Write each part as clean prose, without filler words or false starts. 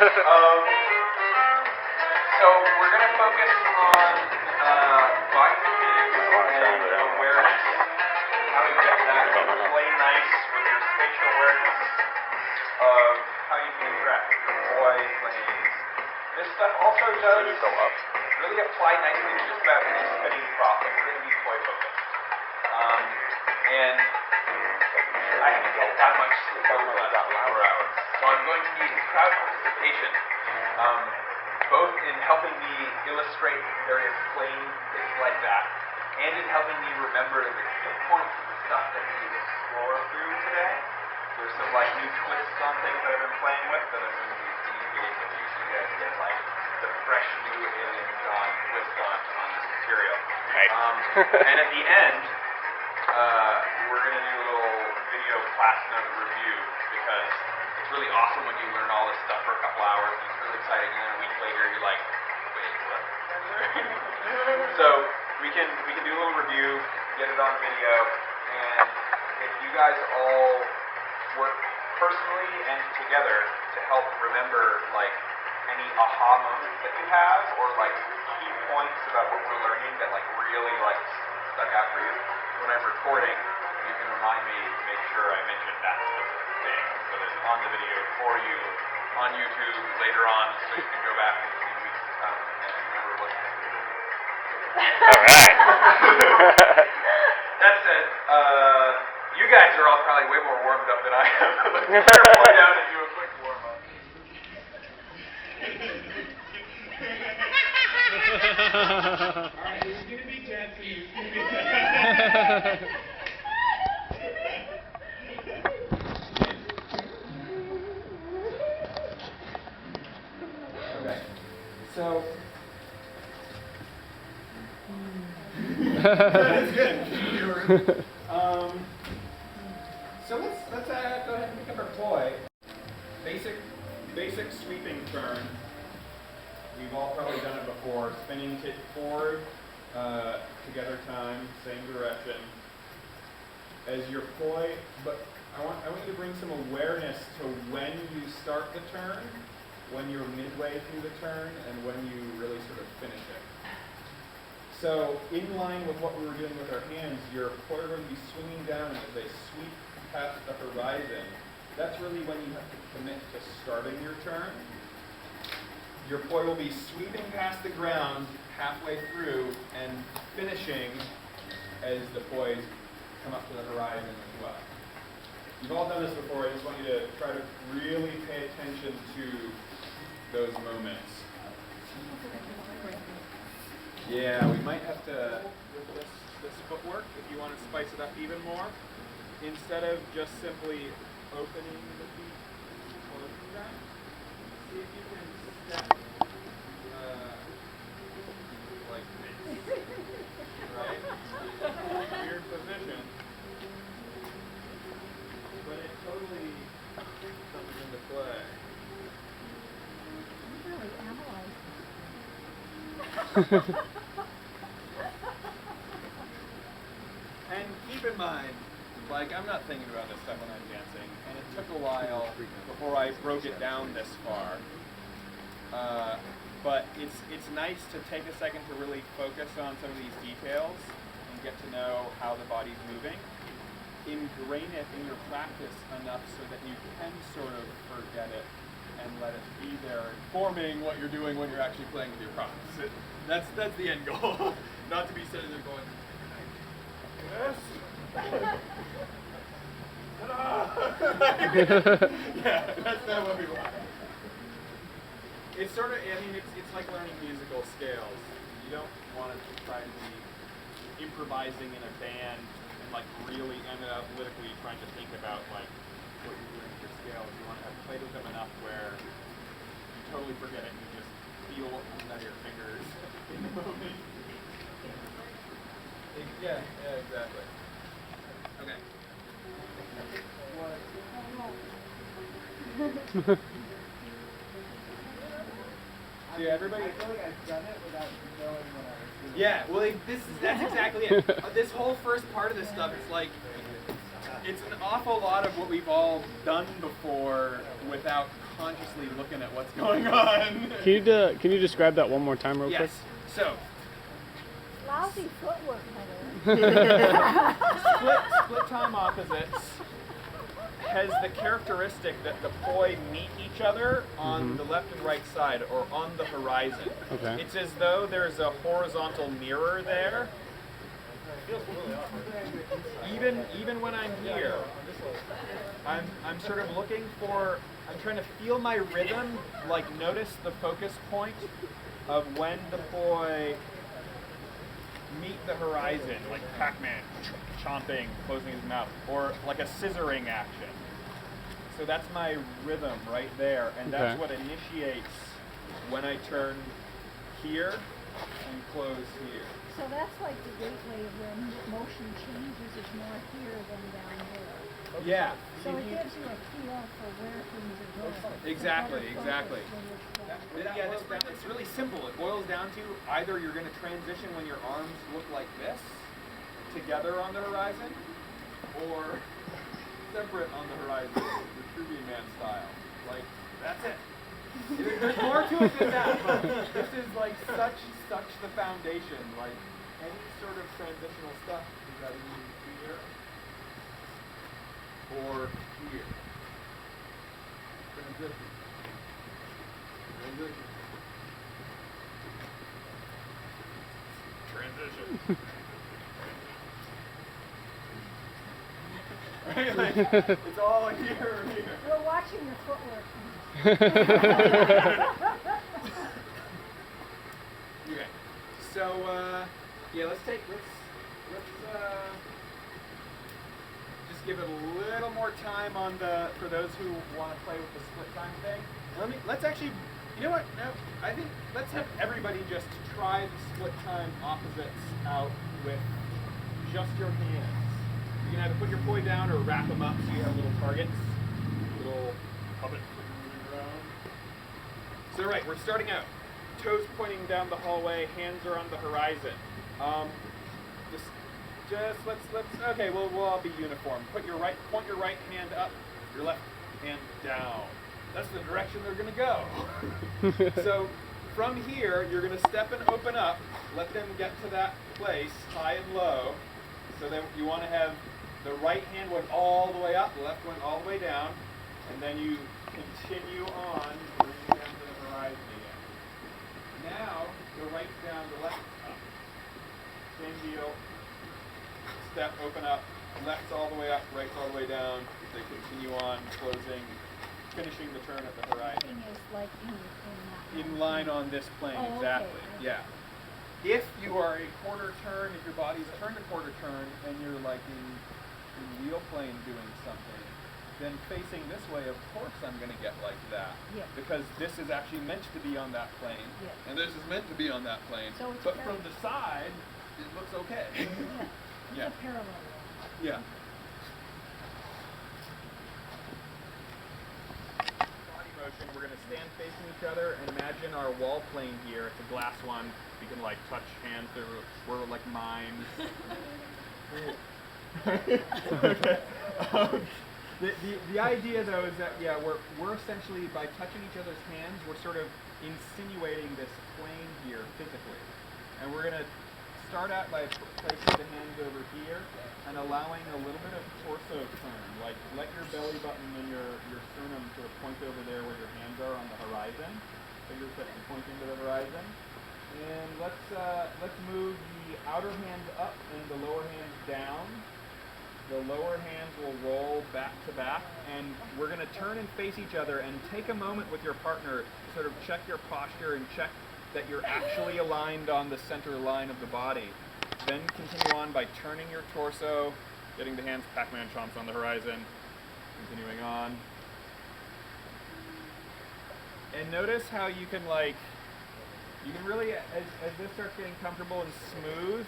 So we're going to focus on body mechanics and awareness. How to get that to play nice with your spatial awareness of how you can interact with your boy planes. This stuff also does really apply nicely to just about any spinning prop. We're going to be toy focused. And I haven't get that much sleep over the last 4 hours. So I'm going to need crowd participation, both in helping me illustrate various plane things like that, and in helping me remember the key points of the stuff that we explore through today. There's some like new twists on things that I've been playing with that I'm going to be communicating with you, so you guys get like the fresh new Alien Dawn twist on this material. Right. And at the end, we're going to do a little video class note review, because it's really awesome when you learn all this stuff for a couple hours, and it's really exciting, and then a week later you're like, wait, what? So we can do a little review, get it on video, and if you guys all work personally and together to help remember like any aha moments that you have, or like key points about what we're learning that like really like stuck out for you, when I'm recording, you can remind me to make sure I mention that specific thing, so that it's on the video for you on YouTube later on, so you can go back in a few weeks to come and remember what happened. Alright. That said, you guys are all probably way more warmed up than I am. Let's play down and do a quick warm up. Alright, this is going to be tense. Okay, so that's good. So let's go ahead and pick up our toy. Basic sweeping turn. We've all probably done it before. Spinning tit forward, together time, same direction. As your ploy, but I want you to bring some awareness to when you start the turn, when you're midway through the turn, and when you really sort of finish it. So in line with what we were doing with our hands, your ploy will be swinging down as they sweep past the horizon. That's really when you have to commit to starting your turn. Your ploy will be sweeping past the ground halfway through and finishing as the ploys come up to the horizon as well. You've all done this before. I just want you to try to really pay attention to those moments. Yeah, we might have to, with this footwork, if you want to spice it up even more, instead of just simply opening the feet, closing them, see if you can step like this, right? Weird position, but it totally comes into play. And keep in mind, like, I'm not thinking about this stuff when I'm dancing, and it took a while before I broke it down this far. But it's nice to take a second to really focus on some of these details and get to know how the body's moving. Ingrain it in your practice enough so that you can sort of forget it and let it be there, informing what you're doing when you're actually playing with your props. That's the end goal. Not to be sitting there going, yes. Yeah, that's not what we want. It's sort of, I mean, it's like learning musical scales. You don't want to try to be improvising in a band and like really analytically trying to think about like what you're doing with your scales. You want to have played with them enough where you totally forget it and you just feel what comes out of your fingers in the moment. Yeah, exactly. Okay. Yeah, everybody. I feel like I've done it without knowing what I was doing. Yeah, well, that's exactly it. This whole first part of this stuff, it's like, it's an awful lot of what we've all done before without consciously looking at what's going on. Can you describe that one more time real quick? Yes. So, Lousy footwork, Heather. split time opposites has the characteristic that the poi meet each other on the left and right side, or on the horizon. Okay. It's as though there's a horizontal mirror there. Even when I'm here, I'm sort of looking for, I'm trying to feel my rhythm, like notice the focus point of when the poi meet the horizon, like Pac-Man, chomping, closing his mouth, or like a scissoring action. So that's my rhythm right there, and that's what initiates when I turn here and close here. So that's like the gateway when motion changes is more here than down there. Yeah. So it gives you a feel for where things are going. Exactly. Yeah, it's really simple. It boils down to either you're going to transition when your arms look like this, together on the horizon, or separate on the horizon, the Tribune Man style. Like, that's it. There's more to it than that, but this is like such the foundation. Like, any sort of transitional stuff is either here or here. Transition. It's all here or here. We're watching your footwork. Okay. So yeah, let's just give it a little more time on for those who want to play with the split time thing. Let's actually, you know what? No, I think let's have everybody just try the split time opposites out with just your hands. You can either put your poi down or wrap them up so you have little targets, little puppets moving around. So right, we're starting out. Toes pointing down the hallway, hands are on the horizon. Okay, we'll all be uniform. Point your right hand up, your left hand down. That's the direction they're gonna go. So from here, you're gonna step and open up, let them get to that place, high and low. So then you wanna have the right hand went all the way up, the left went all the way down, and then you continue on, bringing them to the horizon again. Now, the right's down, the left's up. Same deal. Step, open up, left's all the way up, right's all the way down. They continue on, closing, finishing the turn at the horizon. Everything is like In line on this plane, Oh, exactly. okay. Yeah. If you are a quarter turn, if your body's turned a quarter turn, and you're like in wheel plane doing something, then facing this way, of course I'm going to get like that. Yeah. Because this is actually meant to be on that plane, Yeah. and this is meant to be on that plane. So it's but very- from the side, it looks okay. Yeah. It's a parallel line. Yeah. Body motion, we're going to stand facing each other and imagine our wall plane here. It's a glass one. We can like touch hands through. We're like mimes. Okay. The idea though is that we're essentially, by touching each other's hands, we're sort of insinuating this plane here physically, and we're gonna start out by placing the hands over here and allowing a little bit of torso turn. Like let your belly button and your sternum sort of point over there where your hands are on the horizon. Fingertips pointing to the horizon. And let's move the outer hands up and the lower hands down. The lower hands will roll back to back, and we're going to turn and face each other and take a moment with your partner to sort of check your posture and check that you're actually aligned on the center line of the body. Then continue on by turning your torso, getting the hands, Pac-Man chomps on the horizon, continuing on. And notice how you can really, as this starts getting comfortable and smooth,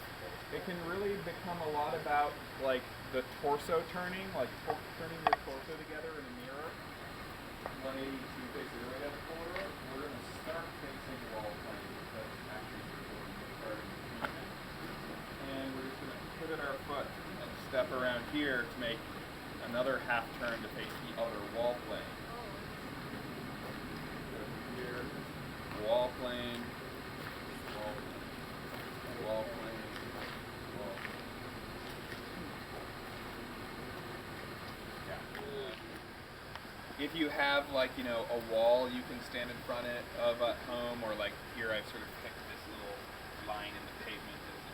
it can really become a lot about like the torso turning, like turning your torso together in a mirror. 180 to face the right at the corner. We're going to start facing the wall plane. That's actually starting movement. And we're just going to pivot our foot and step around here to make another half turn to face the other wall plane. wall plane, wall plane, wall. Yeah. If you have like, you know, a wall you can stand in front of at home, or like here I've sort of picked this little line in the pavement as a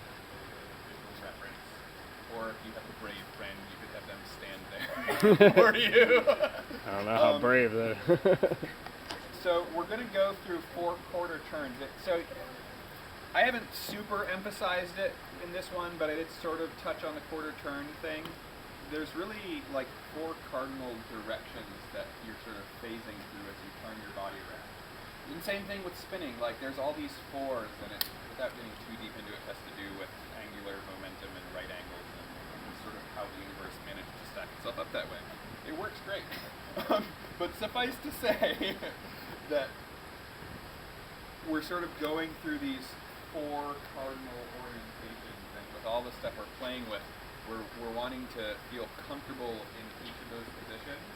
visual reference. Or if you have a brave friend, you could have them stand there for you. I don't know how brave that. So we're going to go through 4 quarter turns. So I haven't super emphasized it in this one, but I did sort of touch on the quarter turn thing. There's really like 4 cardinal directions that you're sort of phasing through as you turn your body around. And same thing with spinning. Like there's all these 4s, and it, without getting too deep into it, has to do with angular momentum and right angles and sort of how the universe managed to stack itself up that way. It works great. But suffice to say that we're sort of going through these 4 cardinal orientations, and with all the stuff we're playing with, we're wanting to feel comfortable in each of those positions,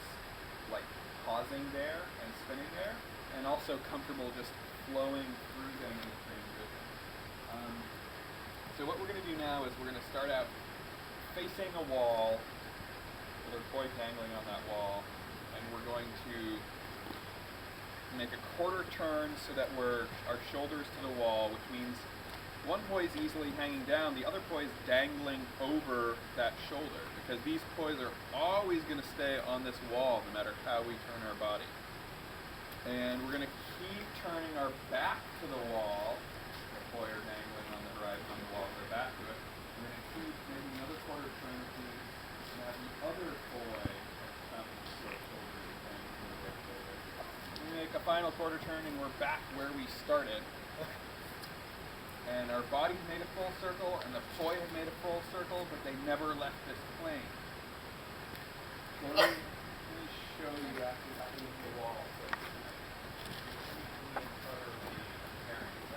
like pausing there and spinning there, and also comfortable just flowing through them in the transition. So what we're going to do now is we're going to start out facing a wall with our toy dangling on that wall, and we're going to make a quarter turn so that our shoulders to the wall, which means one poi is easily hanging down, the other poi is dangling over that shoulder, because these pois are always going to stay on this wall no matter how we turn our body. And we're going to keep turning our back to the wall. The poi are dangling on the horizon on the wall with our back to it. We're going to keep making another quarter turn to have the other poi come to our shoulders and dangling over our shoulder. We make a final quarter turn and we're back where we started. And our bodies made a full circle, and the poi have made a full circle, but they never left this plane. So let me show you actually how to move the wall.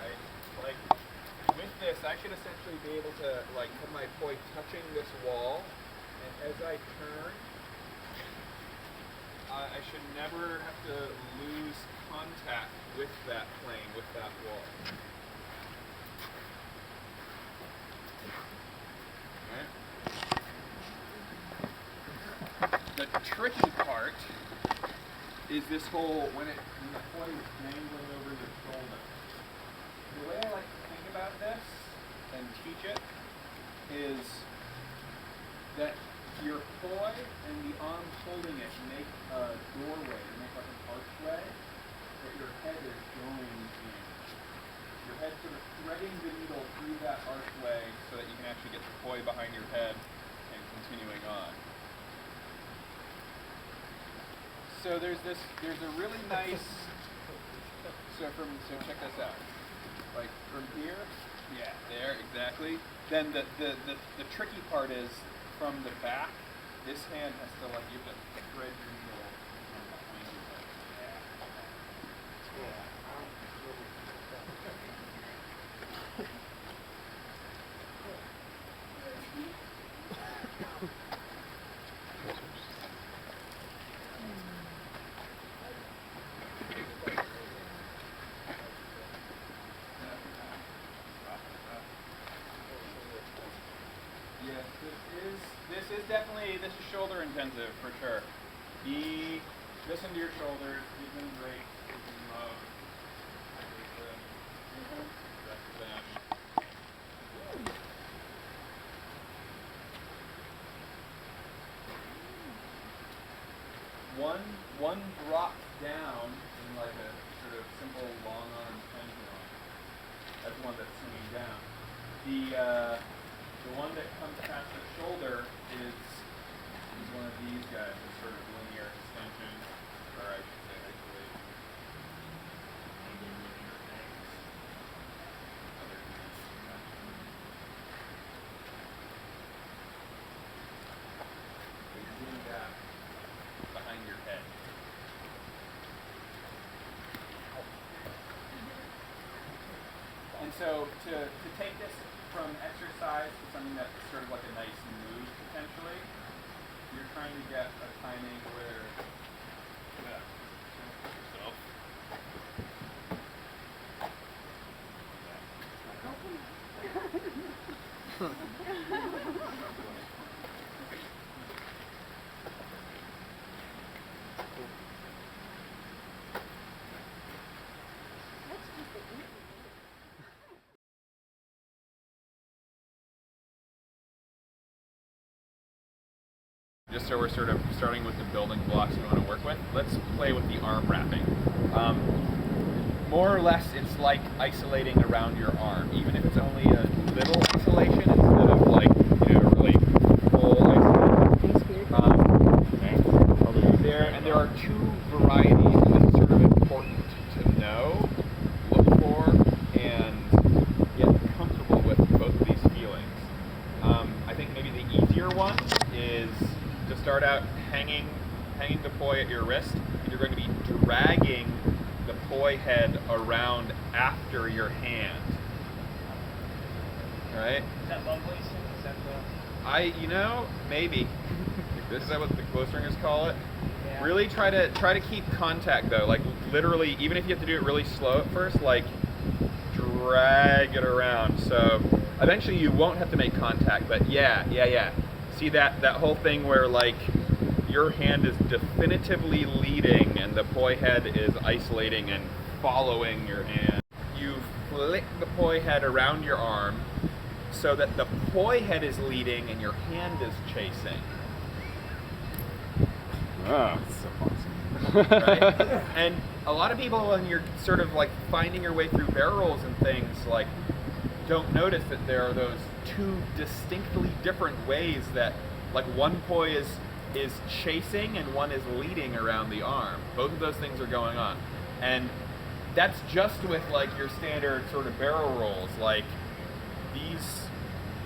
Right? Like with this, I should essentially be able to like have my poi touching this wall, and as I turn, I should never have to lose contact with that plane, with that wall. The tricky part is this whole, when the poi is dangling over your shoulder. The way I like to think about this and teach it is that your poi and the arms holding it make a doorway, make like an archway that your head is going in. Your head sort of threading the needle through that archway so that you can actually get the poi behind your head and continuing on. So there's a really nice, so check this out. Like from here, yeah, there, exactly. Then the tricky part is from the back, this hand has to like, you have to thread your needle from behind your head. Yeah. This is shoulder intensive for sure. Listen to your shoulders. Give them grace. Give them love. Rest them. One drop down in like a sort of simple long arm pendulum. That's the one that's swinging down. The one that comes past the shoulder is one of these guys, a sort of linear extension, or I should say actually linear things. Other things. So you're doing that behind your head. And so to take this from exercise to something that's sort of like a nice move potentially, you're trying to get a timing where yourself. Just so we're sort of starting with the building blocks we want to work with, let's play with the arm wrapping. More or less, it's like isolating around your arm, even if it's only a little isolation instead of like, really full isolation. There are two varieties, and this is sort of important to know, look for, and get comfortable with both of these feelings. I think maybe the easier one is to start out hanging the poi at your wrist, and you're going to be dragging the poi head around after your hand. All right? Is that lovely? Is that the... Maybe. Is that what the close ringers call it? Yeah. Really try to keep contact though. Like literally, even if you have to do it really slow at first, like drag it around. So eventually you won't have to make contact, but yeah. See that whole thing where like your hand is definitively leading and the poi head is isolating and following your hand. You flick the poi head around your arm so that the poi head is leading and your hand is chasing. Oh, That's so awesome. Right? And a lot of people, when you're sort of like finding your way through barrel rolls and things, like don't notice that there are those two distinctly different ways that like one poi is chasing and one is leading around the arm. Both of those things are going on. And that's just with like your standard sort of barrel rolls. Like these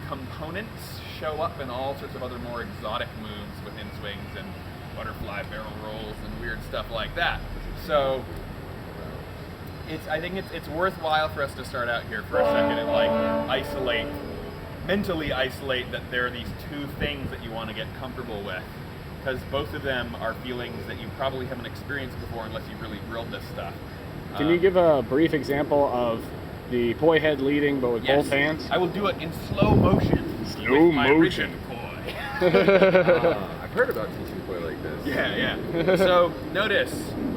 components show up in all sorts of other more exotic moves within swings and butterfly barrel rolls and weird stuff like that. So I think it's worthwhile for us to start out here for a second and like mentally isolate that there are these two things that you want to get comfortable with, because both of them are feelings that you probably haven't experienced before unless you've really drilled this stuff. Can you give a brief example of the poi head leading, but with Yes, both hands? I will do it in slow motion. Slow with my motion. rigid poi. I've heard about teaching poi like this. Yeah. So notice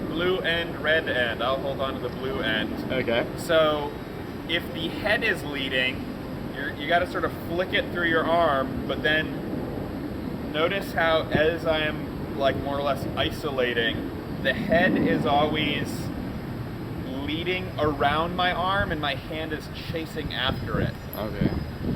blue end, red end. I'll hold on to the blue end. Okay. So if the head is leading, you got to sort of flick it through your arm, but then notice how as I am like more or less isolating, the head is always leading around my arm and my hand is chasing after it. Okay.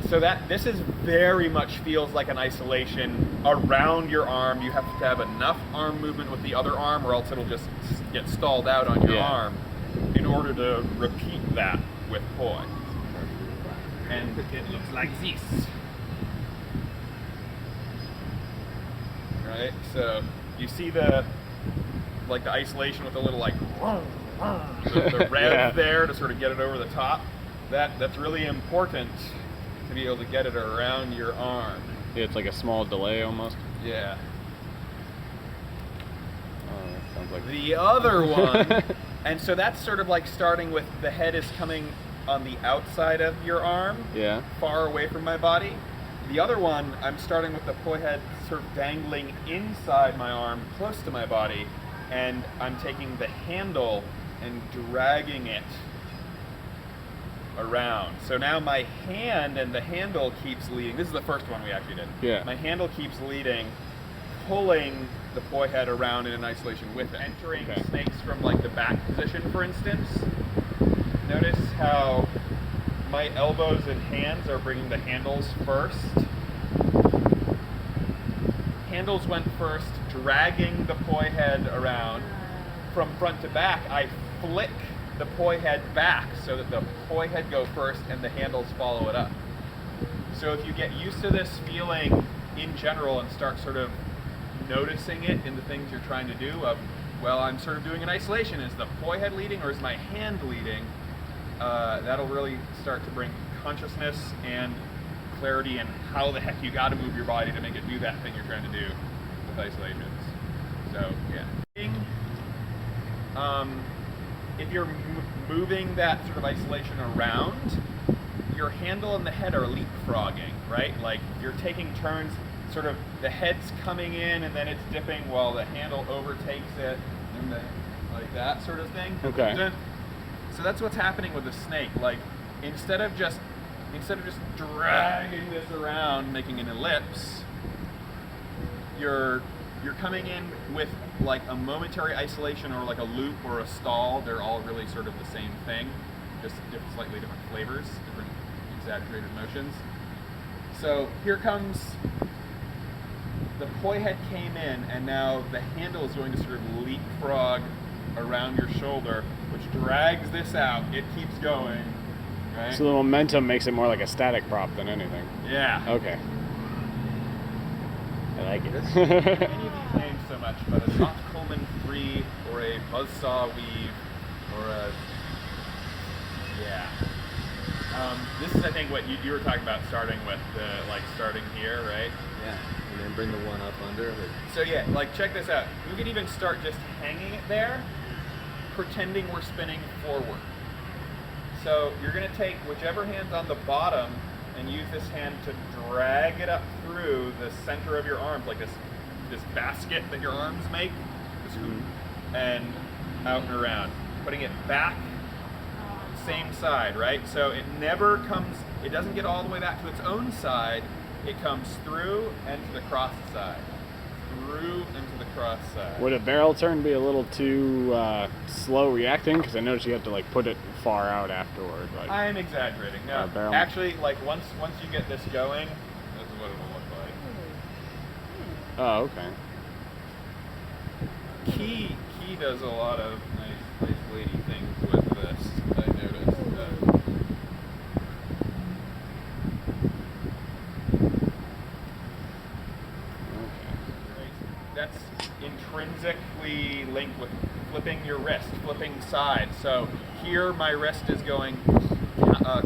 So this is very much feels like an isolation around your arm. You have to have enough arm movement with the other arm or else it'll just get stalled out on your arm in order to repeat that with poi. And it looks like this. Right? So you see the isolation with a little like the rev there to sort of get it over the top. That's really important to be able to get it around your arm. Yeah, it's like a small delay almost. Yeah. Oh, that sounds like The other one, and so that's sort of like starting with the head is coming on the outside of your arm, far away from my body. The other one, I'm starting with the poi head sort of dangling inside my arm, close to my body, and I'm taking the handle and dragging it around. So now my hand and the handle keeps leading. This is the first one we actually did. Yeah. My handle keeps leading, pulling the poi head around in an isolation with it. Entering snakes from like the back position, for instance. Notice how my elbows and hands are bringing the handles first. Handles went first, dragging the poi head around. From front to back, I flick the poi head back so that the poi head go first and the handles follow it up. So if you get used to this feeling in general and start sort of noticing it in the things you're trying to do of, well, I'm sort of doing an isolation. Is the poi head leading or is my hand leading? That'll really start to bring consciousness and clarity in how the heck you got to move your body to make it do that thing you're trying to do with isolations. So, yeah. If you're moving that sort of isolation around, your handle and the head are leapfrogging, right? Like you're taking turns, sort of the head's coming in and then it's dipping while the handle overtakes it, and like that sort of thing. Okay. So that's what's happening with the snake. Like instead of just dragging this around, making an ellipse, you're coming in with like a momentary isolation or like a loop or a stall. They're all really sort of the same thing, just slightly different flavors, different exaggerated motions. So here comes the poi head came in, and now the handle is going to sort of leapfrog around your shoulder, which drags this out. It keeps going, right? So the momentum makes it more like a static prop than anything. Yeah. Okay. I like it. Any of these names so much, but a soft Coleman 3 or a buzzsaw weave or a this is I think what you were talking about, starting with the starting here, right? Yeah. And then bring the one up under. So yeah, like check this out. We could even start just hanging it there, pretending we're spinning forward. So you're going to take whichever hand's on the bottom and use this hand to drag it up through the center of your arms, like this basket that your arms make, this hoop, and out and around. Putting it back, same side, right? So it never comes, it doesn't get all the way back to its own side. It comes through and to the cross side. Through and to the cross side. Would a barrel turn be a little too slow reacting? Because I noticed you have to like put it far out afterward. Like, I'm exaggerating. No, barrel. actually, like once you get this going, this is what it'll look like. oh, okay. Key does a lot of nice lady things with this. I noticed. That's intrinsically linked with flipping your wrist, flipping side. So here my wrist is going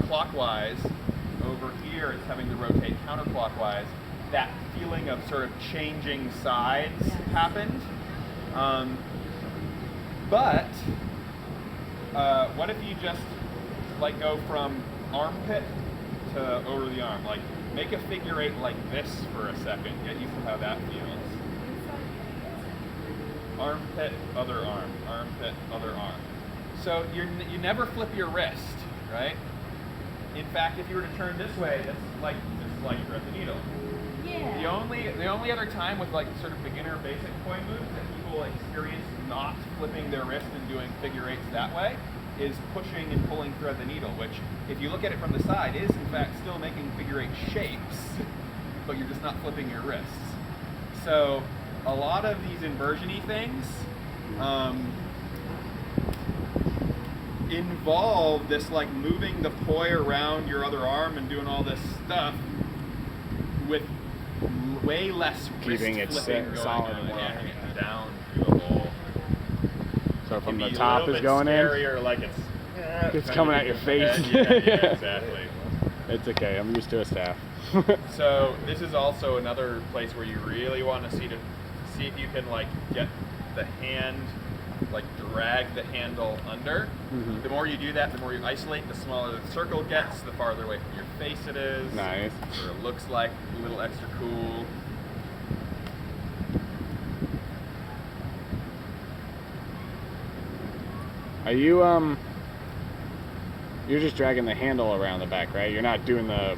clockwise. Over here it's having to rotate counterclockwise. That feeling of sort of changing sides happened. But what if you just like go from armpit to over the arm? Like make a figure eight like this for a second. Get used to how that feels. Armpit, other arm, armpit, other arm. So you never flip your wrist, right? In fact, if you were to turn this way, this is like you thread the needle. Yeah. The only other time with like sort of beginner basic poi moves that people experience not flipping their wrist and doing figure eights that way is pushing and pulling thread the needle, which if you look at it from the side is in fact still making figure eight shapes, but you're just not flipping your wrists. So a lot of these inversion-y things involve this like moving the poi around your other arm and doing all this stuff with way less Keeping it wrist flipping going solid on. and Yeah, wide. it down through the hole. So from Can the be a top little is bit going in. scarier, like It's coming at your face. Yeah, exactly. It's okay. I'm used to a staff. So this is also another place where you really want to see if you can like get the hand, like drag the handle under. Mm-hmm. The more you do that, the more you isolate, the smaller the circle gets, the farther away from your face it is. Nice. So it looks like a little extra cool. Are you you're just dragging the handle around the back, right? You're not doing the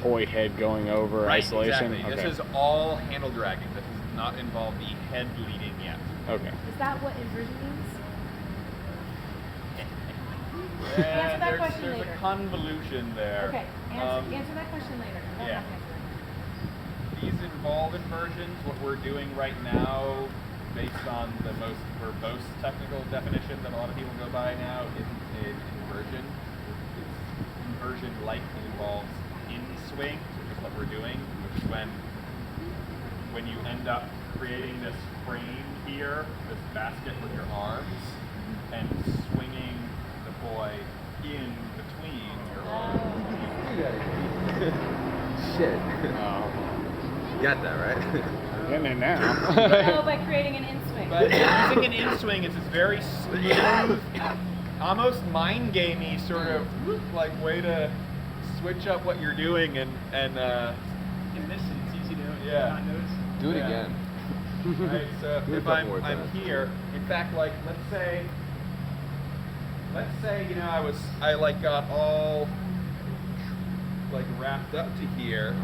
poi head going over Right, isolation. exactly. Okay. This is all handle dragging. This does not involve the head leading yet. Okay. Is that what inversion means? Yeah, Answer that question there's later. a convolution there. Okay, answer that question later. I don't yeah. have to answer that. These involve inversions. What we're doing right now, based on the most verbose technical definition that a lot of people go by now, isn't an inversion. It's inversion-like. It involves in-swing, which is what we're doing, which is when you end up creating this frame here, this basket with your arms, and swinging the poi in between your arms. Shit. Oh, You got that, right? getting it now. Oh, by creating an in-swing. But using an in-swing is this very smooth, almost mind gamey sort of like way to switch up what you're doing and In this, it's easy to Yeah. not notice. Do it Yeah. again. right. So Do a if couple I'm more times. here, in fact, like let's say you know I like got all like wrapped up to here,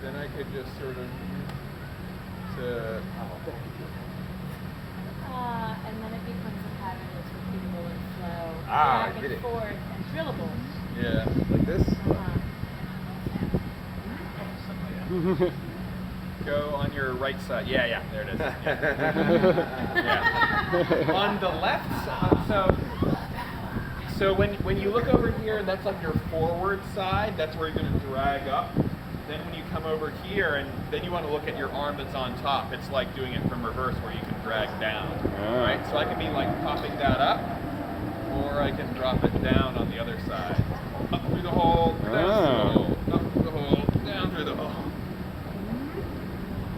then I could just sort of And then it becomes a pattern that's repeatable and slow, Ah, back I did and it. forth, and drillable. yeah. Like this? Go on your right side. Yeah, there it is. Yeah. On the left side, so when you look over here, that's like your forward side. That's where you're going to drag up. Then when you come over here, and then you want to look at your arm that's on top. It's like doing it from reverse, where you can drag down. Right. So I can be like popping that up, or I can drop it down on the other side. Up through the hole, down through the hole, up through the hole, down through the hole.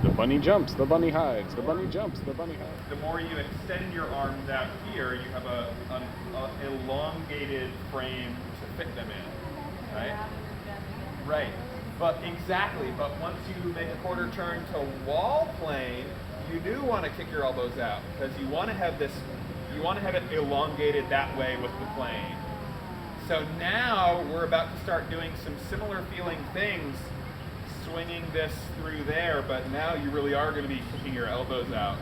The bunny jumps, the bunny hides, the bunny jumps, the bunny hides. The more you extend your arms out here, you have an elongated frame to fit them in, right? Right. But exactly. But once you make a quarter turn to wall plane, you do want to kick your elbows out because you want to have this. You want to have it elongated that way with the plane. So now we're about to start doing some similar feeling things, swinging this through there, but now you really are going to be kicking your elbows out.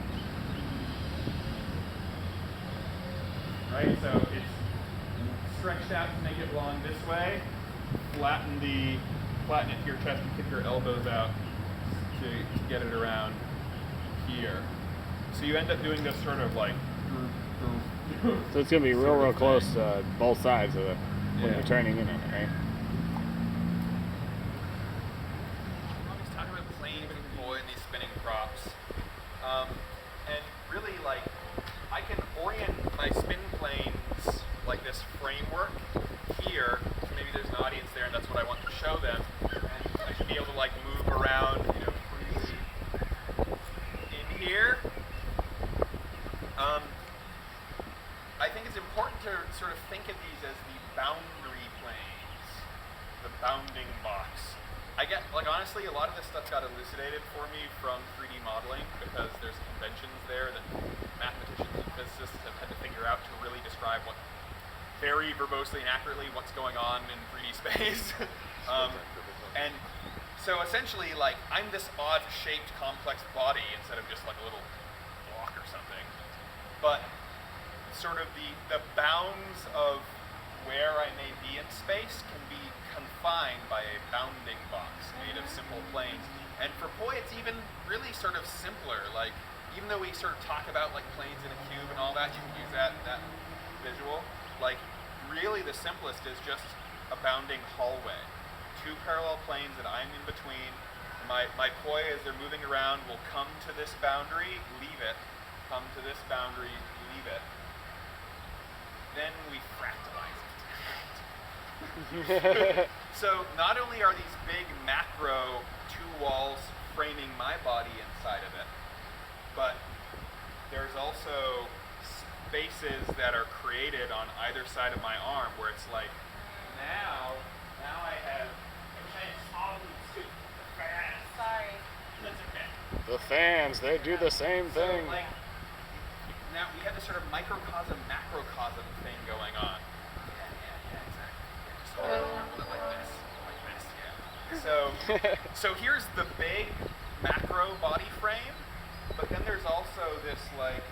Right, so it's stretched out to make it long this way, flatten it to your chest and kick your elbows out to get it around here. So you end up doing this sort of like So it's gonna be real close to both sides of the when Yeah. you're turning in it, right? I'm always talking about plane deploy and these spinning props. And really, like, I can orient my spin planes like this framework here. So maybe there's an audience there, and that's what I want to show them. And I should be able to like move around, freely in here. I think it's important to sort of think of these as the boundary planes, the bounding box. I get, like, honestly, a lot of this stuff got elucidated for me from 3D modeling because there's conventions there that mathematicians and physicists have had to figure out to really describe what very verbosely and accurately what's going on in 3D space. And so essentially, like, I'm this odd-shaped, complex body instead of just like a little block or something. But sort of the bounds of where I may be in space can be confined by a bounding box made of simple planes. And for Poi, it's even really sort of simpler. Like, even though we sort of talk about like planes in a cube and all that, you can use that visual. Like, really the simplest is just a bounding hallway. Two parallel planes that I'm in between. My Poi, as they're moving around, will come to this boundary, leave it, come to this boundary, leave it. Then we fractalize it. So not only are these big macro two walls framing my body inside of it, but there's also spaces that are created on either side of my arm where it's like, now I have a giant solid suit. Sorry. That's okay. The fans, they do the same So, thing. like, now we have this sort of microcosm, macrocosm thing going on. Yeah, exactly. Just hold it like this, yeah. So here's the big macro body frame, but then there's also this like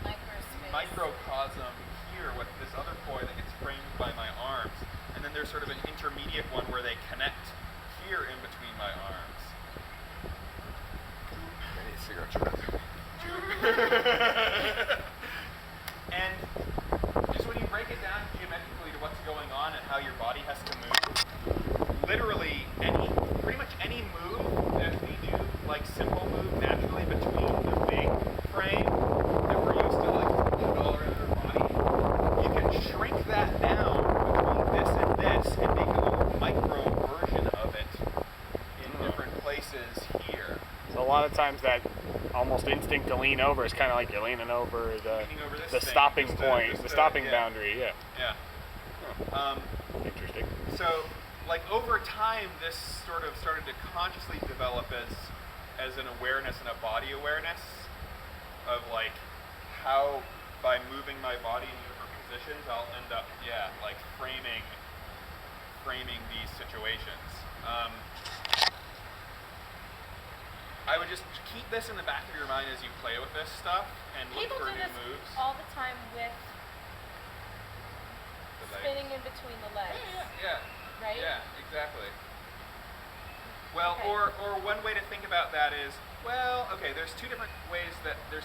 microcosm here with this other Poi that gets framed by my arms, and then there's sort of an intermediate one where they connect here in between my arms. I need a cigarette. And just when you break it down geometrically to what's going on and how your body has to move, literally pretty much any move that we do, like simple move naturally between the big frame that we're used to like put all around our body, you can shrink that down between this and make a little micro version of it in different places here. So a lot of times that almost instinct to lean over is kind of like you're leaning over Leaning over this the thing, stopping just point, just the stopping yeah. boundary. Yeah. Yeah. Interesting. So So, like over time, this sort of started to consciously develop as an awareness and a body awareness of like how by moving my body in different positions, I'll end up, like framing these situations. I would just keep this in the back of your mind as you play with this stuff and look People for do new this moves. all the time with spinning in between the legs. Yeah. Right? Yeah, exactly. Well, Okay. or one way to think about that is, well, okay, there's two different ways that there's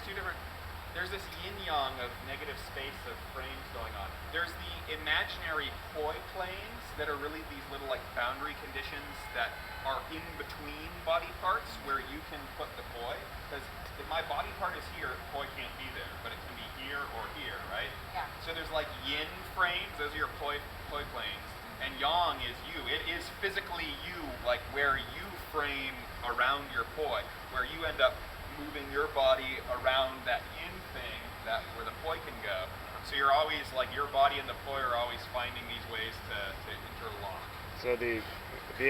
this yin-yang of negative space of frames going on. There's the imaginary poi planes that are really these little like boundary conditions that are in between body parts where you can put the poi. Because if my body part is here, poi can't be there, but it can be here or here, right? Yeah. So there's like yin frames, those are your poi planes, and yang is you. It is physically you, like where you frame around your poi, where you end up moving your body around that yin thing, that where the poi can go. So you're always like your body and the poi are always finding these ways to interlock. So the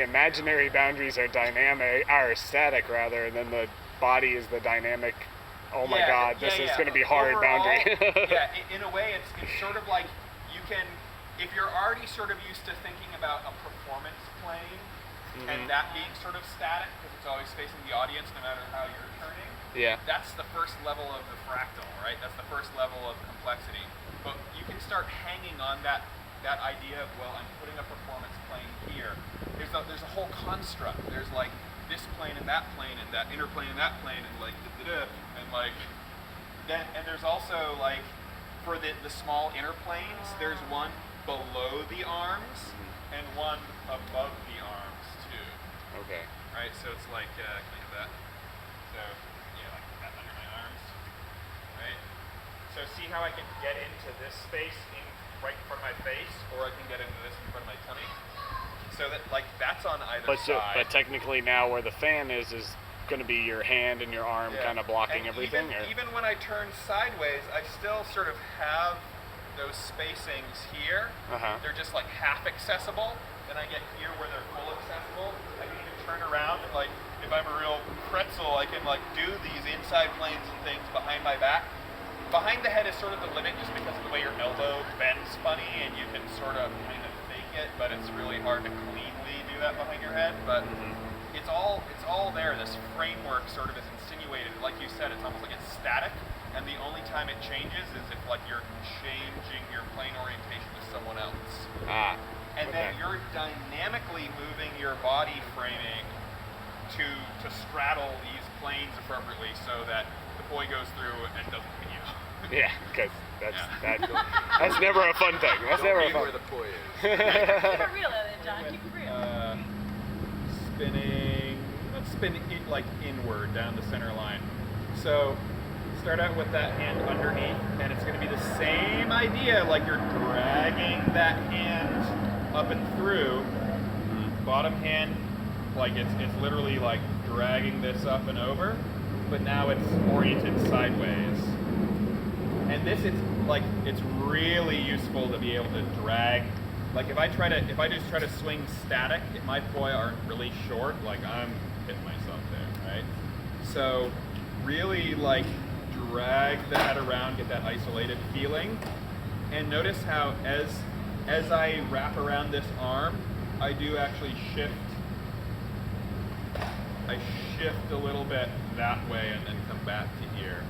imaginary boundaries are static rather, and then the body is the dynamic. Oh my God, this is going to be hard Overall, boundary. in a way, it's sort of like you can, if you're already sort of used to thinking about a performance plane and that being sort of static because it's always facing the audience no matter how you're turning. Yeah. That's the first level of the fractal, right? That's the first level of complexity. But you can start hanging on that idea of, well, I'm putting a performance plane here. There's a whole construct. There's like this plane and that interplane and that plane, and like and like then, and there's also like for the small interplanes, there's one below the arms and one above the arms too. Okay. Right, so it's like can I have that? So like that under my arms. Right. So see how I can get into this space right in front of my face, or I can get into this in front of my tummy. So that like that's on either side. But technically now where the fan is going to be your hand and your arm kind of blocking and everything? Even when I turn sideways, I still sort of have those spacings here. They're just like half accessible. Then I get here where they're full accessible. I can even turn around and like, if I'm a real pretzel, I can like do these inside planes and things behind my back. Behind the head is sort of the limit just because of the way your elbow bends funny and you can sort of kind of fake it, but it's really hard to cleanly do that behind your head. But it's all there. This framework sort of is insinuated. Like you said, it's almost like it's static, and the only time it changes is if like you're changing your plane orientation to someone else. And then you're dynamically moving your body framing to straddle these planes appropriately so that the poi goes through and doesn't hit you. Yeah, because that's never a fun thing. That's never a fun. Where the poi is. Keep it real, John. Keep it real. Spinning. Let's spin it like inward down the center line. So start out with that hand underneath, and it's going to be the same idea, like you're dragging that hand up and through. Bottom hand, like it's literally like dragging this up and over, but now it's oriented sideways. And this is like, it's really useful to be able to drag. Like if I just try to swing static, if my poi aren't really short, like I'm hitting myself there, right? So really like drag that around, get that isolated feeling. And notice how as I wrap around this arm, I do actually shift. I shift a little bit that way and then come back to here,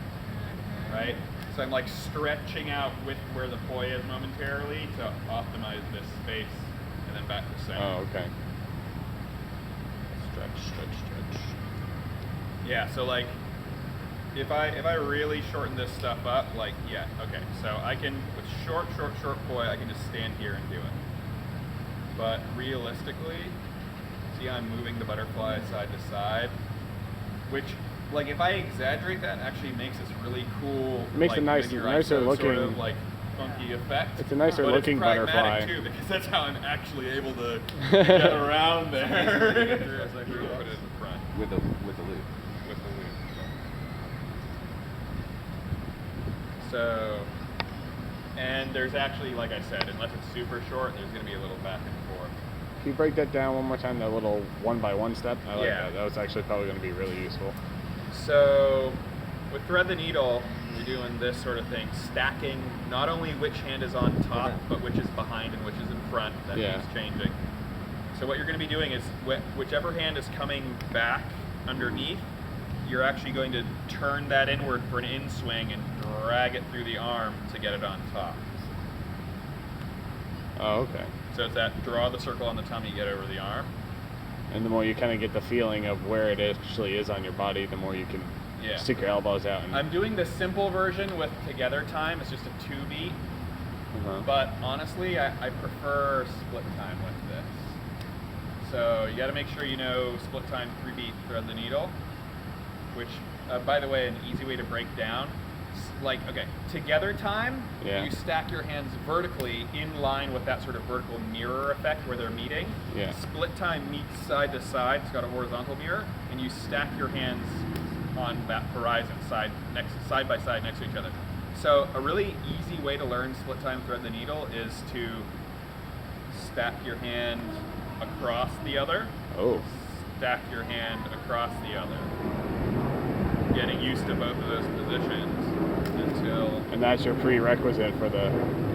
right? So I'm like stretching out with where the poi is momentarily to optimize this space, and then back to center. Oh, okay. Stretch. Yeah, so like if I really shorten this stuff up, like okay. So I can with short poi, I can just stand here and do it. But realistically, see how I'm moving the butterfly side to side, which like if I exaggerate that, actually makes this really cool. It makes like, a nicer looking, sort of like funky effect. It's a nicer but looking it's pragmatic butterfly too, because that's how I'm actually able to get around there. As I put it in the front With the loop. with the loop. So, and there's actually, like I said, unless it's super short, there's going to be a little back and forth. Can you break that down one more time? That little 1-by-1 step. I like Yeah. that. That was actually probably going to be really useful. So with thread the needle, you're doing this sort of thing, stacking not only which hand is on top, but which is behind and which is in front. That keeps changing. So what you're going to be doing is whichever hand is coming back underneath, you're actually going to turn that inward for an in swing and drag it through the arm to get it on top. Oh, okay. So it's that draw the circle on the tummy, get over the arm. And the more you kind of get the feeling of where it actually is on your body, the more you can stick your elbows out. And I'm doing the simple version with together time. It's just a 2-beat. But honestly, I prefer split time with this. So you got to make sure you know split time 3-beat thread the needle, which, by the way, an easy way to break down. Like, okay, together time, you stack your hands vertically in line with that sort of vertical mirror effect where they're meeting. Split time meets side to side, it's got a horizontal mirror, and you stack your hands on that horizon, side by side next to each other. So a really easy way to learn split time thread the needle is to stack your hand across the other. Stack your hand across the other. Getting used to both of those positions until. And that's your prerequisite for the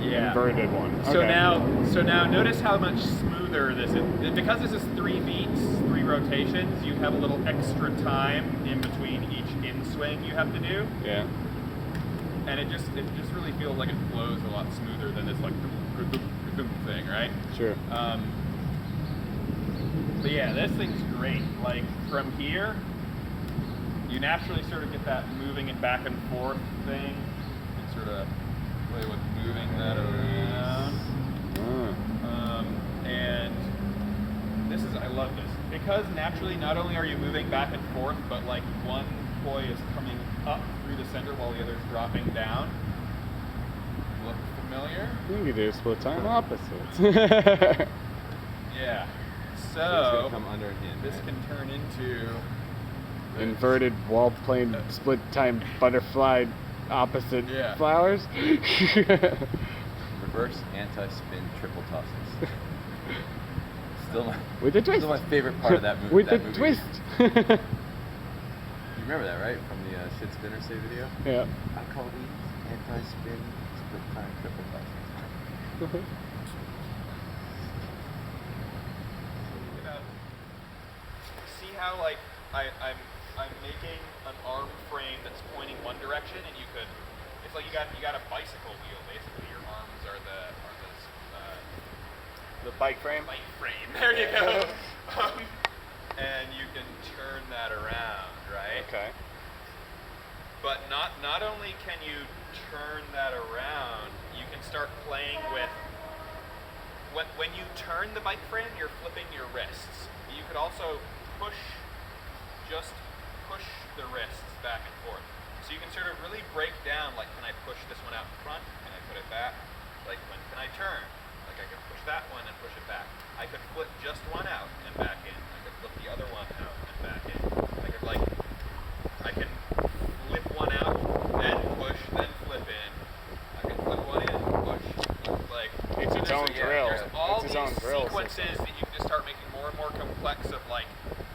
inverted one. So now notice how much smoother this is. Because this is 3 beats, 3 rotations, you have a little extra time in between each in swing you have to do. Yeah. And it just really feels like it flows a lot smoother than this like thing, right? Sure. But yeah, this thing's great. Like from here, you naturally sort of get that moving and back and forth thing, and sort of play with moving that around. And this is, I love this, because naturally not only are you moving back and forth, but like one poi is coming up through the center while the other is dropping down. Look familiar? You can do split time opposites. Yeah. It's So gonna come under and in, this right? can turn into Inverted wall plane split time butterfly opposite flowers. Reverse anti-spin triple tosses. With a twist. Still my favorite part of that movie. With that a movie. twist. You remember that, right? From the Shit Spinner Say video? Yeah. I call these anti-spin split time triple tosses. See how like I'm making an arm frame that's pointing one direction, and you could. It's like you got a bicycle wheel basically. Your arms are The bike frame. bike frame. There you go. And you can turn that around, right? Okay. But not only can you turn that around, you can start playing with. When you turn the bike frame, you're flipping your wrists. You could also just push the wrists back and forth. So you can sort of really break down, like, can I push this one out in front? Can I put it back? Like, when can I turn? Like, I can push that one and push it back. I could flip just one out and back in. I could flip the other one out and back in. I can flip one out, then push, then flip in. I can flip one in, push, like. It's its own drill. There's all It's its these own drill sequences that you can just start making more and more complex of, like,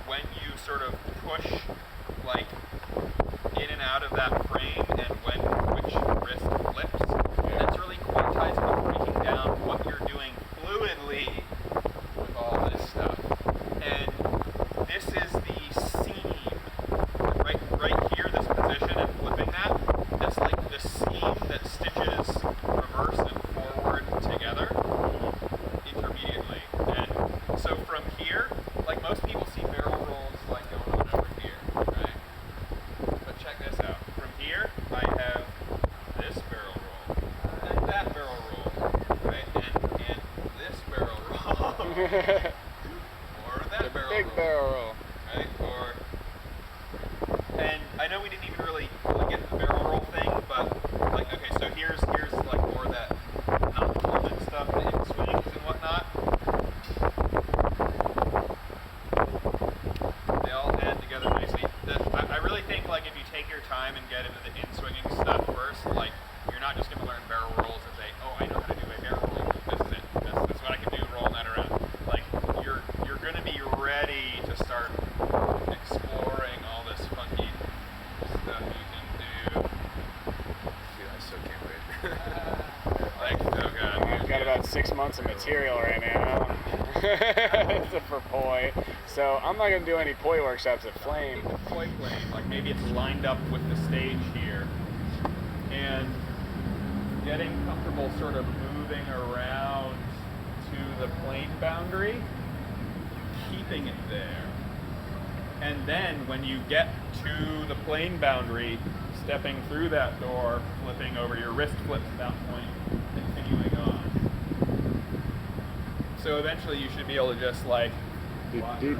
when you sort of push, like, in and out of that frame and which wrist flips. And that's really quantizing and breaking down what you're doing fluidly with all this stuff. And this is the seam. Right here, this position and flipping that's like the seam that stitches reverse and forward together intermediately. And so from here, like most people see barrel rolls like going on over here, right? But check this out. From here, I have this barrel roll, and that barrel roll, right? And this barrel roll, or that barrel Big roll, barrel roll. right? And I know we didn't even really get to the barrel roll thing, but like, okay, so here's like more of that not common stuff, the in swings and whatnot. They all add together nicely. I really think, like, if you take your time and get into the in-swinging stuff first, like, you're not just going to learn barrel rolls and say, oh, I know how to do a barrel roll. This is it. This is what I can do rolling that around. Like, months of material right now for poi. So I'm not gonna do any poi workshops at Flame. Poi plane, like maybe it's lined up with the stage here, and getting comfortable sort of moving around to the plane boundary, keeping it there. And then when you get to the plane boundary, stepping through that door, flipping over your wrist flips at that point, continuing on. So eventually you should be able to just like walk around.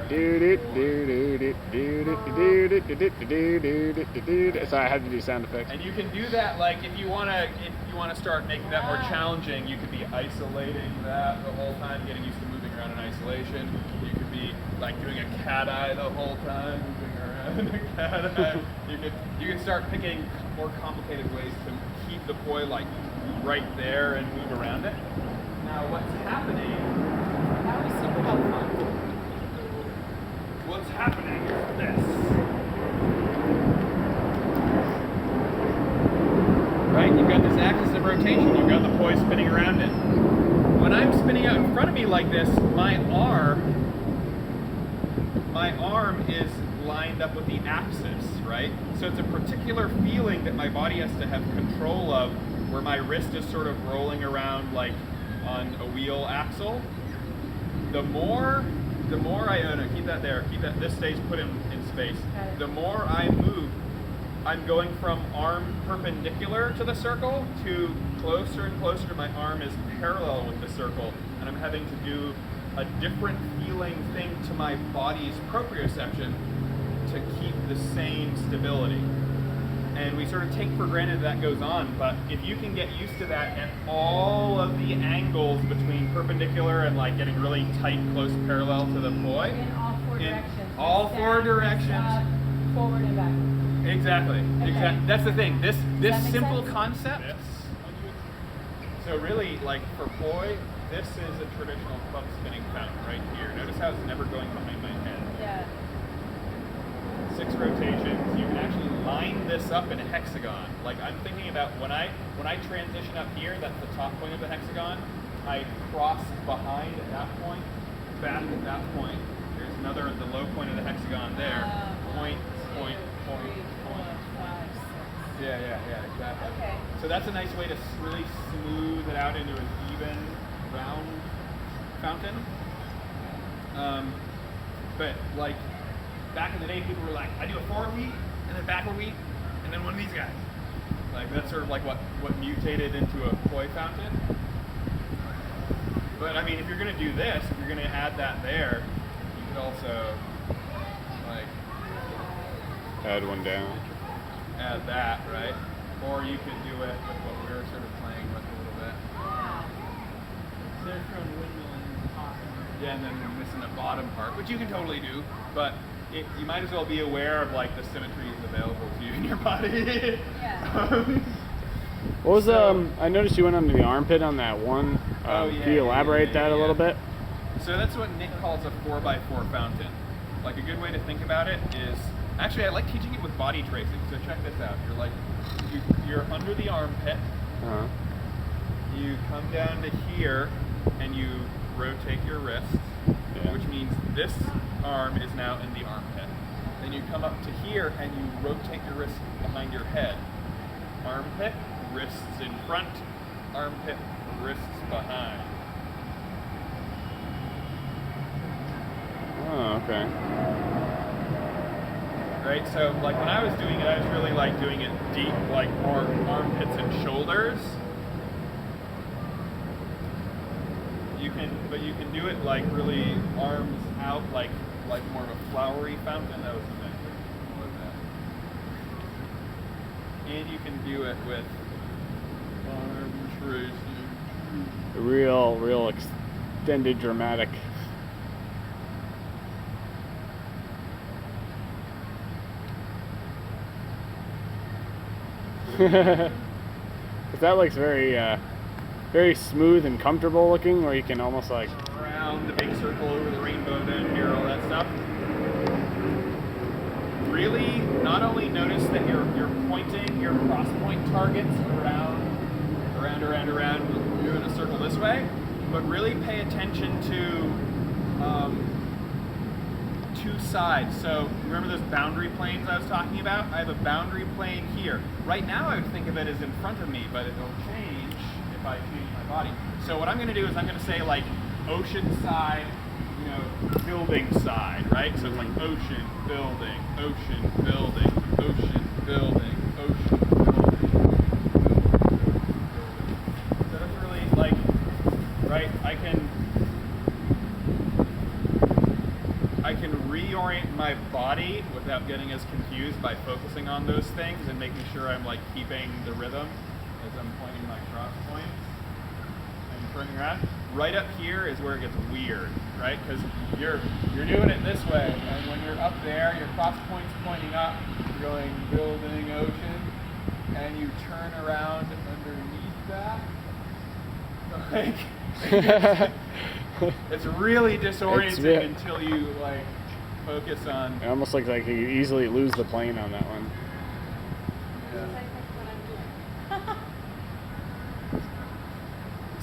Sorry, I had to do sound effects. And you can do that like if you wanna start making that more challenging, you could be isolating that the whole time, getting used to moving around in isolation. You could be like doing a cat eye the whole time, moving around in a cat eye. You can start picking more complicated ways to keep the poi like right there and move around it. Now what's happening? That was super helpful. What's happening is this. Right? You've got this axis of rotation. You've got the poi spinning around it. When I'm spinning out in front of me like this, my arm is lined up with the axis, right? So it's a particular feeling that my body has to have control of, where my wrist is sort of rolling around like on a wheel axle. The more I keep that there, this stays put in space. The more I move, I'm going from arm perpendicular to the circle to closer and closer. My arm is parallel with the circle, and I'm having to do a different feeling thing to my body's proprioception to keep the same stability. And we sort of take for granted that goes on, but if you can get used to that at all of the angles between perpendicular and like getting really tight, close parallel to the poi. In all four directions. All Like four down, directions. up, forward and back. Exactly. Okay. Exactly. That's the thing. This that make simple sense? concept. So really, like for poi, this is a traditional club spinning fountain right here. Notice how it's never going behind my head. Yeah. 6 rotations. You can actually line this up in a hexagon. Like I'm thinking about when I transition up here, that's the top point of the hexagon. I cross behind at that point, back at that point. There's another at the low point of the hexagon there. Point. Yeah, exactly. Okay. So that's a nice way to really smooth it out into an even, round fountain. But like back in the day, people were like, I do a forward weave and then backward weave and then one of these guys. Like that's sort of like what mutated into a poi fountain. But I mean, if you're gonna do this, if you're gonna add that there, you could also like Add one down. add that, right? Or you could do it with what we were sort of playing with a little bit. They're from windmill and awesome. Yeah, and then we're missing the bottom part, which you can totally do, but you might as well be aware of like the symmetries available to you in your body. Yeah. What was I noticed you went under the armpit on that one. Can you elaborate that a little bit? So that's what Nick calls a 4x4 fountain. Like a good way to think about it is, actually I like teaching it with body tracing. So check this out. You're like, you're under the armpit. Uh-huh. You come down to here and you rotate your wrist, which means this arm is now in the armpit. Then you come up to here and you rotate your wrist behind your head. Armpit, wrists in front, armpit, wrists behind. Oh, okay. Right, so like when I was doing it, I was really like doing it deep, like more armpits and shoulders. But you can do it like really arms out, like more of a flowery fountain. That was exactly what that. And you can do it with arm tracing. Real extended dramatic. That looks very smooth and comfortable looking, where you can almost like around the big circle over the rainbow down here, all that stuff. Really, not only notice that you're pointing your cross point targets around, doing a circle this way, but really pay attention to two sides. So remember those boundary planes I was talking about? I have a boundary plane here. Right now I would think of it as in front of me, but it'll change if I change my body. So what I'm going to do is I'm going to say like ocean side, building side, right? So it's like ocean, building, ocean, building, ocean, building, ocean, building. So that's really like, right? I can reorient my body without getting as confused by focusing on those things and making sure I'm like keeping the rhythm as I'm pointing my cross points and turning around. Right up here is where it gets weird, right? Because you're doing it this way, and when you're up there, your cross point's pointing up, you're going building ocean, and you turn around underneath that. Like, it's really disorienting until you like focus on. It almost looks like you easily lose the plane on that one. Yeah.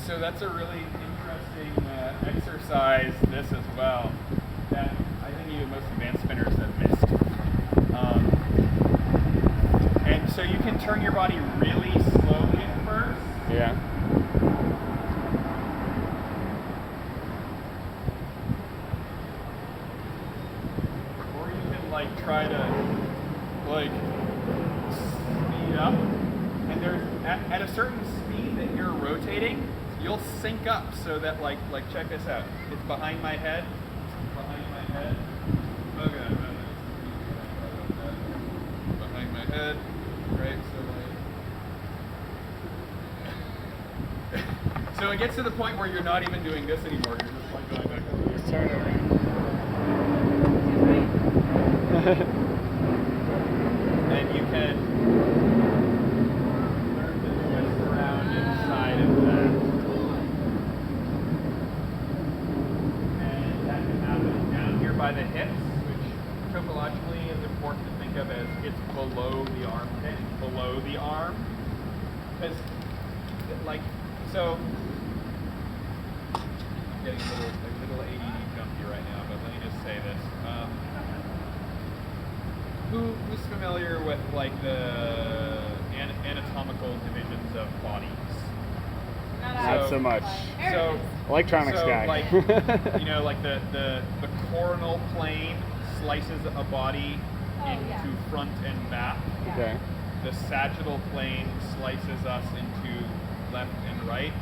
So that's a really interesting exercise, this as well, that I think even most advanced spinners have missed. And so you can turn your body really slowly at first. Yeah. Or you can like try to like speed up. And there's at a certain speed that you're rotating, you'll sync up so that like check this out. It's behind my head. Okay. Behind my head. Right, so it gets to the point where you're not even doing this anymore, you're just like going back and Just turn it around. and you can learn to twist around inside of that. And that can happen down here by the hips, which topologically is important to think of as it's below the armpit, below the arm. Because, like, so, I'm getting a little ADD jumpy right now, but let me just say this. Who's familiar with, like, the anatomical divisions of bodies? Not so much. So, Electronics guy. like, like the coronal plane slices a body into front and back. Okay. The sagittal plane slices us into left and right,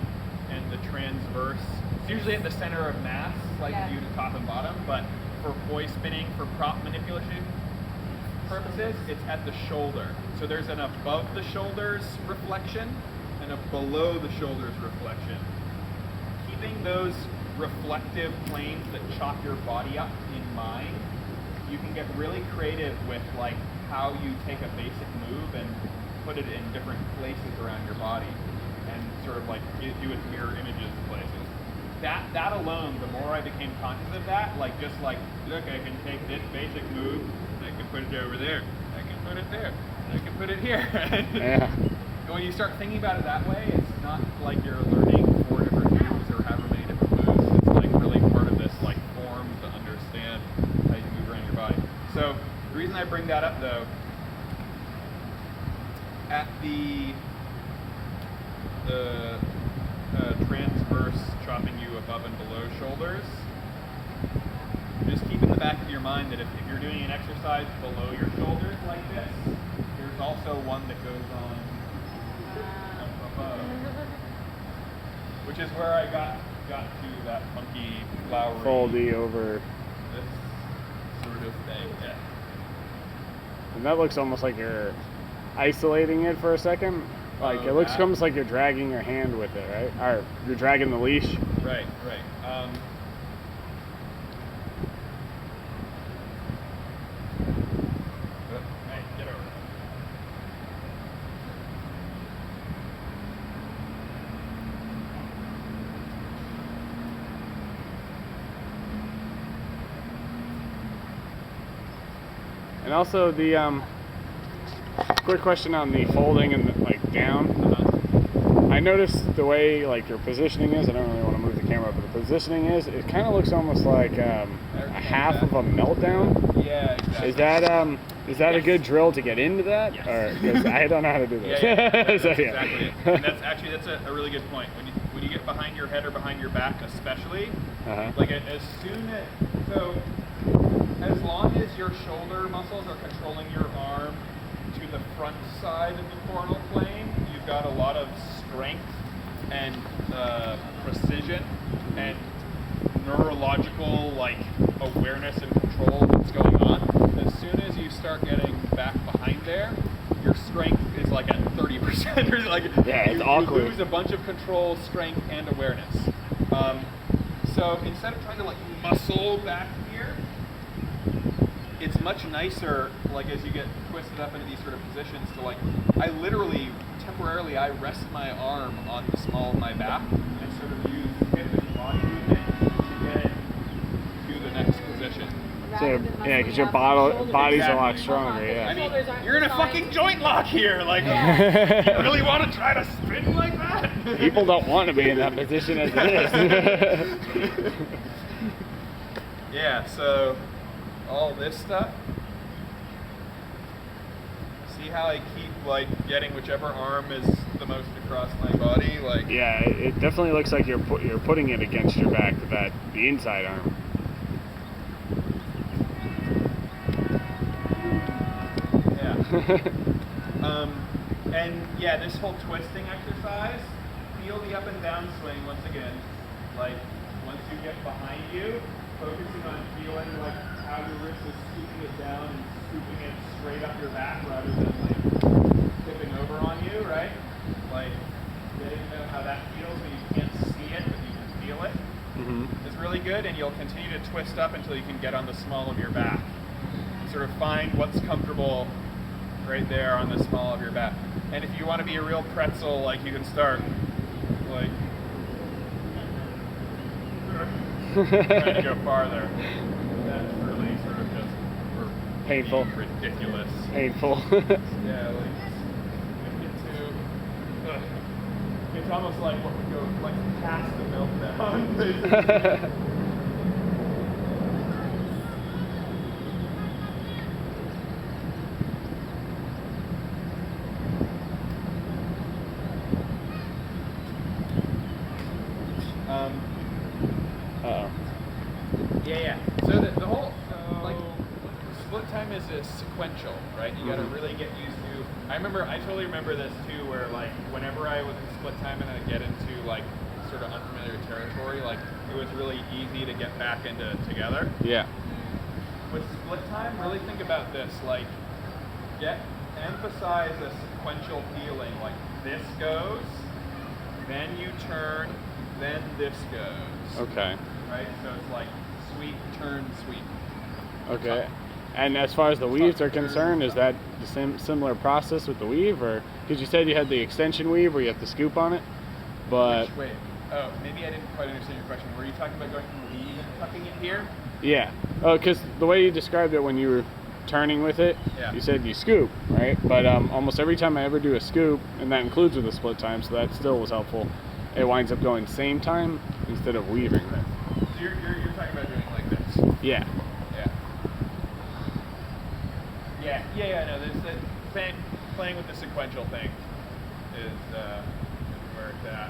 and the transverse, it's usually at the center of mass, slices you to top and bottom, but for buoy spinning, for prop manipulation purposes, it's at the shoulder. So there's an above the shoulders reflection and a below the shoulders reflection. Keeping those reflective planes that chop your body up in mind, you can get really creative with like how you take a basic move and put it in different places around your body and sort of like do its mirror images places. That alone, the more I became conscious of that, like just like, look, I can take this basic move, and I can put it over there, I can put it there, and I can put it here. Yeah. And when you start thinking about it that way, it's not like you're learning 4 different moves or however many different moves. It's like really part of this like form to understand how you move around your body. So the reason I bring that up though, at the transverse chopping you above and below shoulders, just keep in the back of your mind that if you're doing an exercise below your shoulders like this, there's also one that goes on up above, which is where I got to that funky flowery Foldy over. this sort of thing. Yeah. And that looks almost like you're isolating it for a second. Like it looks almost like you're dragging your hand with it, right? Or you're dragging the leash. Right. Hey, get over there. And also the quick question on the folding and the, like down. I noticed the way like your positioning is. I don't really want to move the camera, but the positioning it kind of looks almost like a half of a meltdown. Yeah, exactly. Is that a good drill to get into that? Yes. Or 'cause I don't know how to do this. Yeah. That's So, exactly it. And that's a really good point. When you get behind your head or behind your back, especially, like as soon as long as your shoulder muscles are controlling your arm to the front side of the coronal plane, you've got a lot of strength and precision and neurological awareness and control of what's going on. As soon as you start getting back behind there, your strength is at 30%. It's you awkward. lose a bunch of control, strength, and awareness. So instead of trying to muscle back here, it's much nicer as you get twisted up into these sort of positions to I literally temporarily I rest my arm on the small of my back and sort of use hip and body movement to get to the next position. So, yeah, because your body's a lot stronger. Yeah. I mean, you're in a fucking joint lock here. You really want to try to spin like that? People don't want to be in that position as it is. Yeah. So all this stuff. See how I keep getting whichever arm is the most across my body. Yeah, it definitely looks like you're putting it against your back with the inside arm. And yeah, this whole twisting exercise, feel the up and down swing once again. Once you get behind you, focusing on feeling how your wrist is scooping it down and scooping it straight up your back rather than tipping over on you, right? Getting to know how that feels when you can't see it, but you can feel it. Mm-hmm. Is really good, and you'll continue to twist up until you can get on the small of your back. Sort of find what's comfortable right there on the small of your back. And if you want to be a real pretzel, you can start trying to go farther. That's really sort of just Painful. ridiculous. Painful. Yeah, it's almost like what would go past the meltdown, basically. Yeah. So the whole split time is a sequential, right? You got to really get used to. I totally remember this too, where whenever I was in split time and I get into sort of unfamiliar territory, it was really easy to get back into together. Yeah. With split time, really think about this. Emphasize a sequential feeling. This goes, then you turn, then this goes. Okay. Right? So it's sweep, turn, sweep. Okay. And as far as the weaves are concerned, is that the same similar process with the weave, or because you said you had the extension weave where you have to scoop on it, but Wait. Oh, maybe I didn't quite understand your question. Were you talking about going from weave and tucking it here? yeah, because the way you described it when you were turning with it, you said you scoop, right? But almost every time I ever do a scoop, and that includes with the split time, so that still was helpful. It winds up going same time instead of weaving. So you're talking about doing like this. Yeah. No, playing with the sequential thing is where it's at.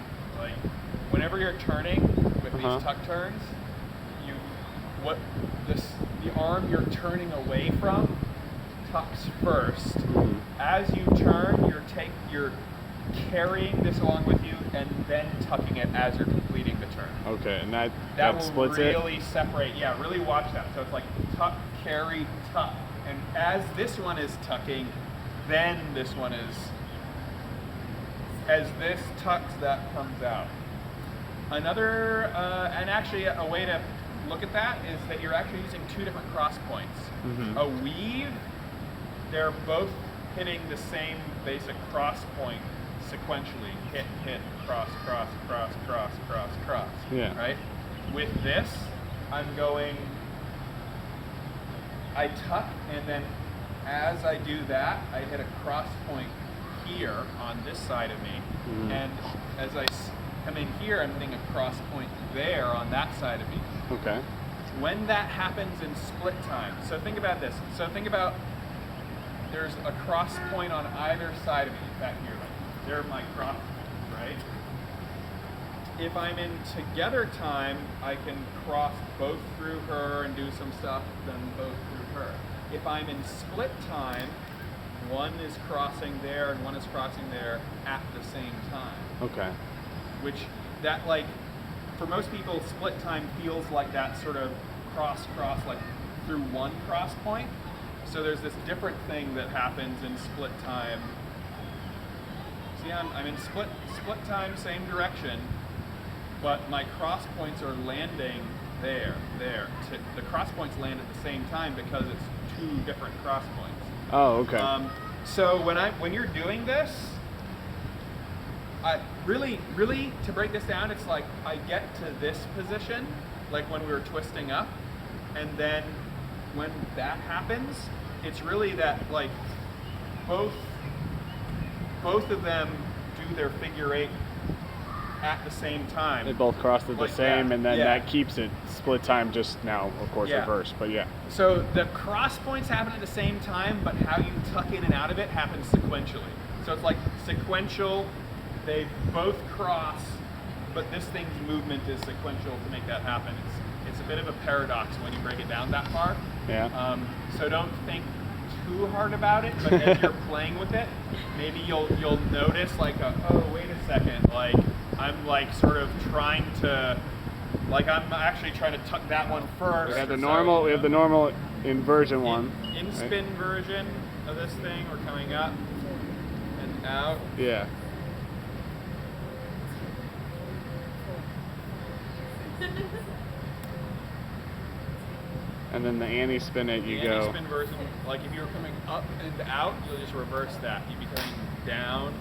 Whenever you're turning with these tuck turns, the arm you're turning away from tucks first. As you turn, you're carrying this along with you and then tucking it as you're completing the turn. Okay, and that will splits it? really separate. Yeah, really watch that. So it's tuck, carry, tuck. And as this one is tucking, then this one is, as this tucks, that comes out. Another, and actually a way to look at that is that you're actually using two different cross points. A weave, they're both hitting the same basic cross point sequentially. Hit, cross, cross, cross, cross, cross, cross. Yeah. Right? With this, I'm going, I tuck, and then as I do that, I hit a cross point here on this side of me. And as I come in here, I'm hitting a cross point there on that side of me. Okay. When that happens in split time, so think about this. So think about there's a cross point on either side of me. Back here, like they're my cross points, right? If I'm in together time, I can cross both through her and do some stuff, then both through her. If I'm in split time, one is crossing there and one is crossing there at the same time. Okay. Which that, like, for most people, split time feels like that sort of cross like through one cross point. So there's this different thing that happens in split time. See, I'm in split time, same direction, but my cross points are landing there. The cross points land at the same time because it's two different cross points. Oh, okay. So when you're doing this, I really to break this down, it's like I get to this position, like when we were twisting up, and then when that happens, it's really that like both of them do their figure eight at the same time. They both crossed at like the same, that. and then Yeah. that keeps it split time. Just now, of course, Yeah. reversed. But yeah. So the cross points happen at the same time, but how you tuck in and out of it happens sequentially. So it's like sequential, they both cross, but this thing's movement is sequential to make that happen. It's a bit of a paradox when you break it down that far. Yeah. So don't think too hard about it, but as you're playing with it, maybe you'll notice like, oh, wait a second, like I'm like sort of trying to, like I'm actually trying to tuck that one first. We have the normal inversion one. In spin version of this thing, we're coming up and out. Yeah. And then the anti-spin it, you go. Spin version, like if you were coming up and out, you'll just reverse that. You'd be coming down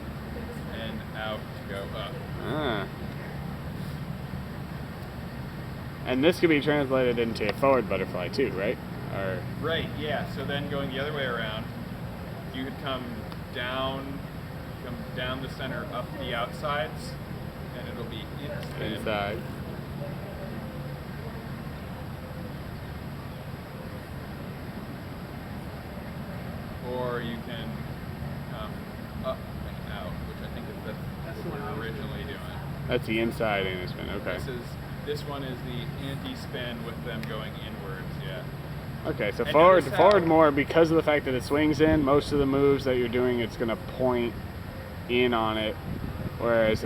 and out to go up. Ah. And this could be translated into a forward butterfly too, right? Or Right, yeah. So then going the other way around, you could come down the center, up the outsides, and it'll be inside. Or you can come up and out, which I think is that's what we were originally doing. That's the inside anti-spin. Okay. This one is the anti-spin with them going inwards. Yeah. Okay, so And forward notice how- forward more because of the fact that it swings in. Most of the moves that you're doing, it's going to point in on it, whereas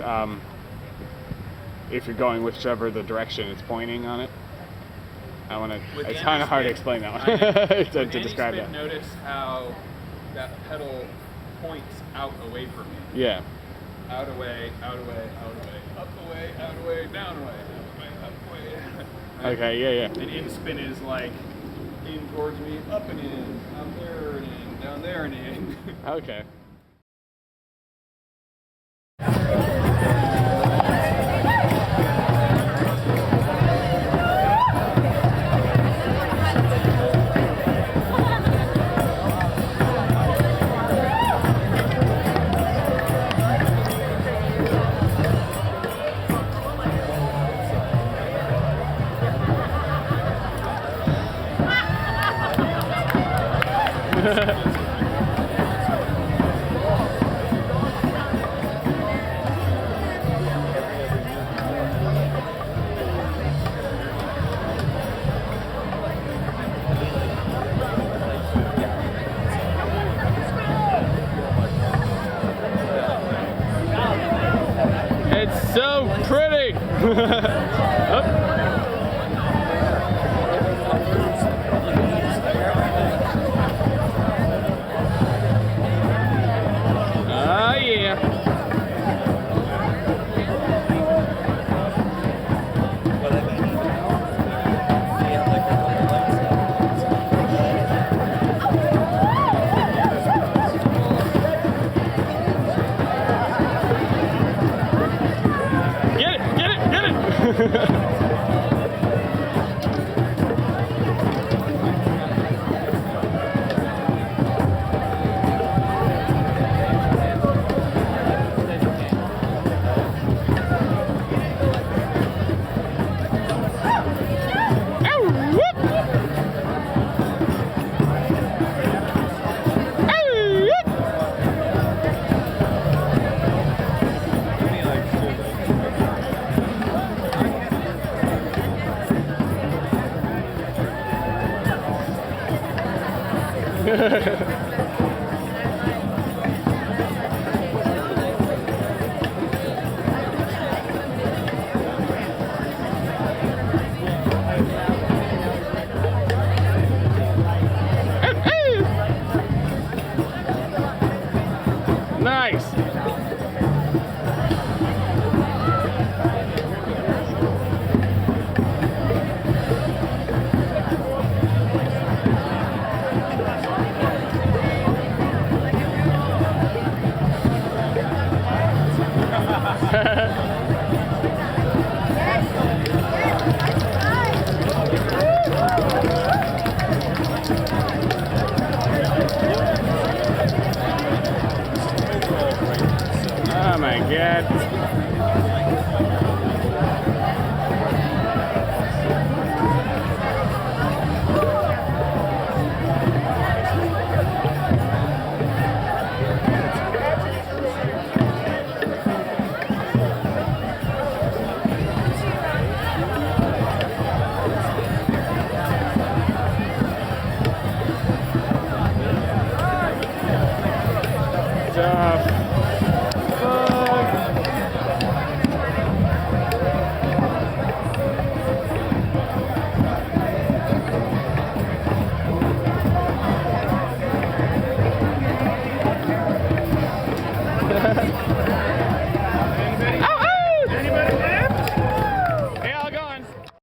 if you're going whichever the direction it's pointing on it. It's kind of hard to explain that one to describe that. Notice how that pedal points out away from you. Yeah. Out away, out away, out away, up away, out away, down away, up away. Okay, yeah. And in spin is like in towards me, up and in, up there and in, down there and in. Okay. It's so pretty. Oh yeah. Get it. Yeah.